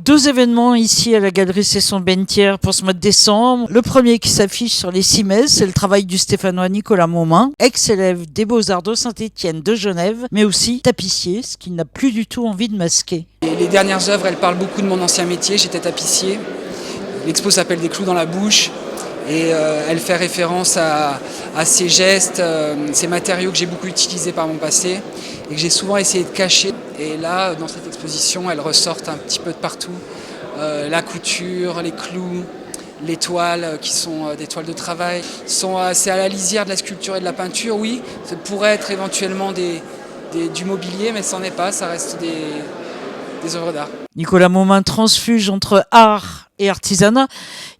2 événements ici à la Galerie Cesson-Bentière pour ce mois de décembre. Le premier qui s'affiche sur les 6 mai, c'est le travail du Stéphanois Nicolas Maumin, ex-élève des Beaux-Arts de Saint-Étienne de Genève, mais aussi tapissier, ce qu'il n'a plus du tout envie de masquer. Et les dernières œuvres, elles parlent beaucoup de mon ancien métier, j'étais tapissier. L'expo s'appelle Des clous dans la bouche et elle fait référence à ces gestes, ces matériaux que j'ai beaucoup utilisés par mon passé et que j'ai souvent essayé de cacher. Et là, dans cette exposition, elles ressortent un petit peu de partout. La couture, les clous, les toiles qui sont des toiles de travail. C'est à la lisière de la sculpture et de la peinture, oui. Ça pourrait être éventuellement du mobilier, mais ça n'en est pas, ça reste des œuvres d'art. Nicolas Maumin transfuge entre art et artisanat.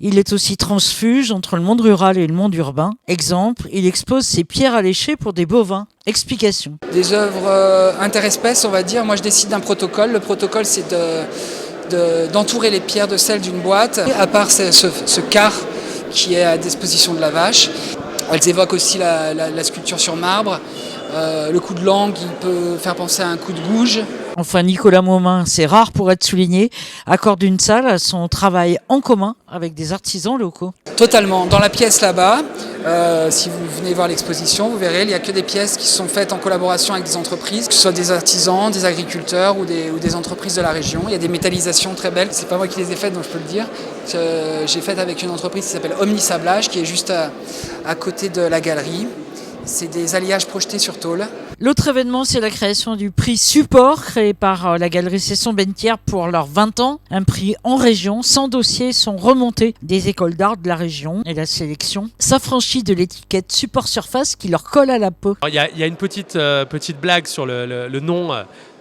Il est aussi transfuge entre le monde rural et le monde urbain. Exemple, il expose ses pierres alléchées pour des bovins. Explication. Des œuvres interespèces, on va dire. Moi, je décide d'un protocole. Le protocole, c'est d'entourer les pierres de sel d'une boîte. À part ce quart qui est à disposition de la vache, elles évoquent aussi la sculpture sur marbre. Le coup de langue, il peut faire penser à un coup de gouge. Enfin, Nicolas Maumin, c'est rare pour être souligné, accorde une salle à son travail en commun avec des artisans locaux. Totalement. Dans la pièce là-bas, si vous venez voir l'exposition, vous verrez, il n'y a que des pièces qui sont faites en collaboration avec des entreprises, que ce soit des artisans, des agriculteurs ou des entreprises de la région. Il y a des métallisations très belles. C'est pas moi qui les ai faites, donc je peux le dire. J'ai fait avec une entreprise qui s'appelle Omnisablage, qui est juste à côté de la galerie. C'est des alliages projetés sur tôle. L'autre événement, c'est la création du prix Support, créé par la Galerie Cesson-Bentière pour leurs 20 ans. Un prix en région, 100 dossiers sont remontés des écoles d'art de la région et la sélection s'affranchit de l'étiquette Support Surface qui leur colle à la peau. Il y a une petite blague sur le nom.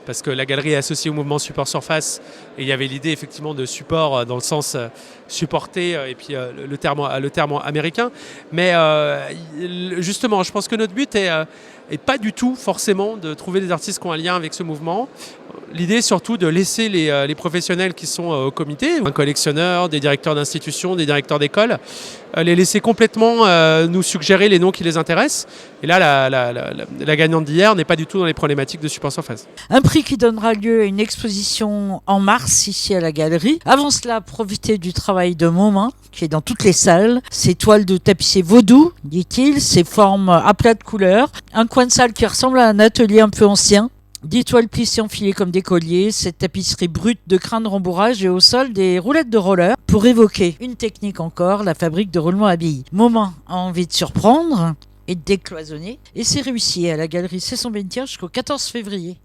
Parce que la galerie est associée au mouvement Support Surface et il y avait l'idée effectivement de support dans le sens supporter et puis le terme américain. Mais justement, je pense que notre but est pas du tout forcément de trouver des artistes qui ont un lien avec ce mouvement. L'idée est surtout de laisser les professionnels qui sont au comité, un collectionneur, des directeurs d'institutions, des directeurs d'école, les laisser complètement nous suggérer les noms qui les intéressent. Et là, la gagnante d'hier n'est pas du tout dans les problématiques de Support Surface. Un prix qui donnera lieu à une exposition en mars ici à la galerie. Avant cela, profitez du travail de Maumin qui est dans toutes les salles. Ses toiles de tapissier vaudou, dit-il, ses formes à plat de couleurs. Un coin de salle qui ressemble à un atelier un peu ancien. 10 toiles plissées enfilées comme des colliers, cette tapisserie brute de crins de rembourrage et au sol des roulettes de roller pour évoquer une technique encore, la fabrique de roulement à billes. Maumin a envie de surprendre et de décloisonner et c'est réussi à la Galerie Cesson-Bentière jusqu'au 14 février.